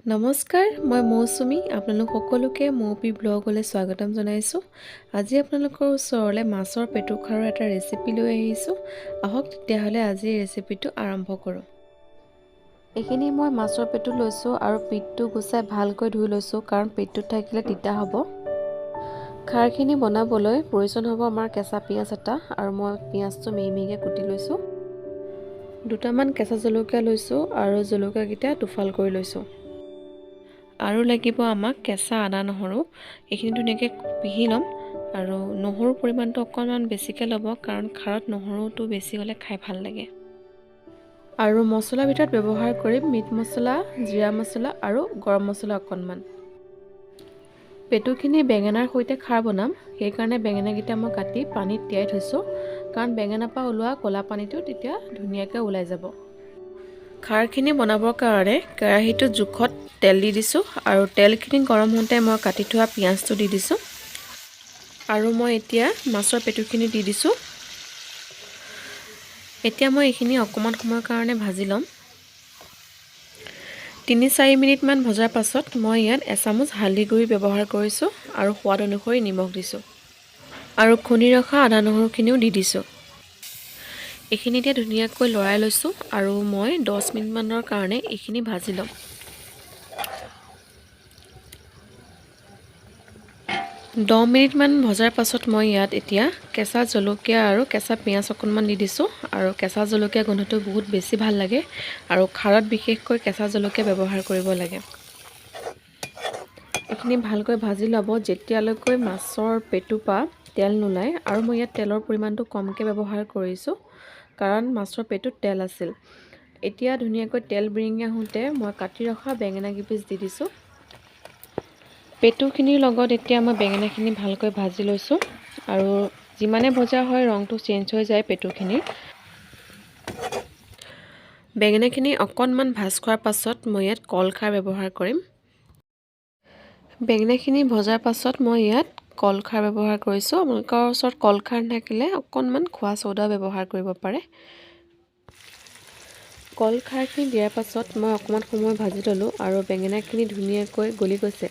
নমস্কাৰ মই মৌচুমী আপোনালোক সকলোকে moupivlogলৈ স্বাগতম জনাইছো। আজি আপোনালোকৰ ওচৰলৈ মাছৰ পেটু খাৰৰ এটা ৰেচিপি লৈ আহিছো। আহক তেতিয়াহলে আজি ৰেচিপিটো আৰম্ভ কৰো। এইখিনি মই মাছৰ পেটু লৈছো আৰু পিঠটো গুচাই ভালকৈ ধুই লৈছো কাৰণ পিঠটোত থাকিলে তিতা হ'ব। খাৰখিনি বনাবলৈ প্ৰয়োজন হ'ব আমাৰ কেঁচা পিয়াজ এটা আৰু মই পিয়াজটো মিহিমিহিকৈ কুটি লৈছো। দুটামান কেঁচা জলকীয়া লৈছো আৰু জলকীয়াকেইটা দুফাল কৰি লৈছো। আৰু লাগিব আমাক কেঁচা আদা নহৰু এইখিনি ধুনীয়াকৈ পিহি ল'ম আৰু নহৰুৰ পৰিমাণটো অকণমান বেছিকৈ ল'ব কাৰণ খাৰত নহৰুটো বেছি হ'লে খাই ভাল লাগে। আৰু মছলাৰ ভিতৰত ব্যৱহাৰ কৰিম মিট মছলা, জিৰা মছলা আৰু গৰম মছলা অকণমান। পেটুখিনি বেঙেনাৰ সৈতে খাৰ বনাম, সেইকাৰণে বেঙেনাকেইটা মই কাটি পানীত তিয়াই থৈছোঁ কাৰণ বেঙেনাৰ পৰা ওলোৱা ক'লা পানীটো তেতিয়া ধুনীয়াকৈ ওলাই যাব। খাৰখিনি বনাবৰ কাৰণে কেৰাহীটোত জোখত তেল দি দিছোঁ আৰু তেলখিনি গৰম হওঁতে মই কাটি থোৱা পিঁয়াজটো দি দিছোঁ আৰু মই এতিয়া মাছৰ পেটুখিনি দি দিছোঁ। এতিয়া মই এইখিনি অকণমান সময়ৰ কাৰণে ভাজি ল'ম। ৩-৪ মিনিটমান ভজাৰ পাছত মই ইয়াত এচামুচ হালধি গুড়ি ব্যৱহাৰ কৰিছোঁ আৰু সোৱাদ অনুসৰি নিমখ দিছোঁ আৰু খুন্দি ৰখা আদা নহৰুখিনিও দি দিছোঁ। এইখিনি এতিয়া ধুনীয়াকৈ লৰাই লৈছোঁ আৰু মই 10 মিনিটমানৰ কাৰণে এইখিনি ভাজি ল'ম। 10 মিনিটমান ভজাৰ পাছত মই ইয়াত এতিয়া কেঁচা জলকীয়া আৰু কেঁচা পিঁয়াজ অকণমান দি দিছোঁ আৰু কেঁচা জলকীয়া গোন্ধটো বহুত বেছি ভাল লাগে আৰু খাৰত বিশেষকৈ কেঁচা জলকীয়া ব্যৱহাৰ কৰিব লাগে। এইখিনি ভালকৈ ভাজি ল'ব যেতিয়ালৈকৈ মাছৰ পেটুৰ পৰা তেল নোলায় আৰু মই ইয়াত তেলৰ পৰিমাণটো কমকৈ ব্যৱহাৰ কৰিছোঁ কাৰণ মাছৰ পেটুত তেল আছিল। এতিয়া ধুনীয়াকৈ তেল বিৰিঙি আহোঁতে মই কাটি ৰখা বেঙেনা কেইপিচ দি দিছোঁ। পেটুখিনিৰ লগত এতিয়া মই বেঙেনাখিনি ভালকৈ ভাজি লৈছোঁ আৰু যিমানে ভজা হয় ৰংটো চেঞ্জ হৈ যায় পেটুখিনিৰ। বেঙেনাখিনি অকণমান ভাজ খোৱাৰ পাছত মই ইয়াত কল খাৰ ব্যৱহাৰ কৰিম। বেঙেনাখিনি ভজাৰ পাছত মই ইয়াত কল খাৰ ব্যৱহাৰ কৰিছোঁ। আপোনালোকৰ ওচৰত কল খাৰ নাথাকিলে অকণমান খোৱা চ'দা ব্যৱহাৰ কৰিব পাৰে। কল খাৰখিনি দিয়াৰ পাছত মই অকণমান সময় ভাজি ল'লোঁ আৰু বেঙেনাখিনি ধুনীয়াকৈ গলি গৈছে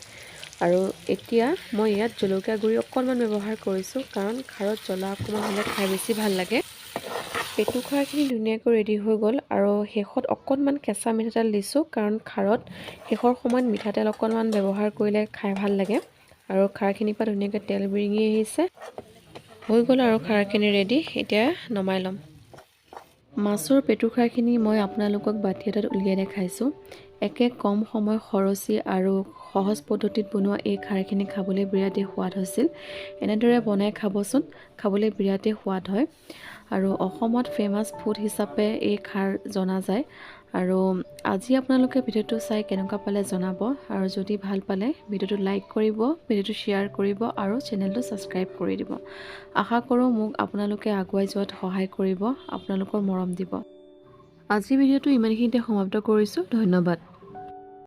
আৰু এতিয়া মই ইয়াত জলকীয়া গুড়ি অকণমান ব্যৱহাৰ কৰিছোঁ কাৰণ খাৰত জ্বলা অকণমান হ'লে খাই বেছি ভাল লাগে। পেটু খাৰখিনি ধুনীয়াকৈ ৰেডি হৈ গ'ল আৰু শেষত অকণমান কেঁচা মিঠাতেল দিছোঁ কাৰণ খাৰত শেষৰ সময়ত মিঠাতেল অকণমান ব্যৱহাৰ কৰিলে খাই ভাল লাগে আৰু খাৰখিনিৰ পৰা ধুনীয়াকৈ তেল বিৰিঙি আহিছে। হৈ গ'ল আৰু খাৰখিনি ৰেডি। এতিয়া নমাই ল'ম। মাছৰ পেটু খাৰখিনি মই আপোনালোকক বাতি এটাত উলিয়াই দেখাইছোঁ। একে কম সময় খৰচী আৰু সহজ পদ্ধতিত বনোৱা এই খাৰখিনি খাবলৈ বিৰাটেই সোৱাদ হৈছিল। এনেদৰে বনাই খাবচোন, খাবলৈ বিৰাটেই সোৱাদ হয় আৰু অসমত ফেমাছ ফুড হিচাপে এই খাৰ জনা যায়। আৰু আজি আপোনালোকে ভিডিঅ'টো চাই কেনেকুৱা পালে জনাব আৰু যদি ভাল পালে ভিডিঅ'টো লাইক কৰিব, ভিডিঅ'টো শ্বেয়াৰ কৰিব আৰু চেনেলটো ছাবস্ক্ৰাইব কৰি দিব। আশা কৰোঁ মোক আপোনালোকে আগুৱাই যোৱাত সহায় কৰিব, আপোনালোকৰ মৰম দিব। আজি ভিডিঅ'টো ইমানখিনিতে সমাপ্ত কৰিছোঁ। ধন্যবাদ।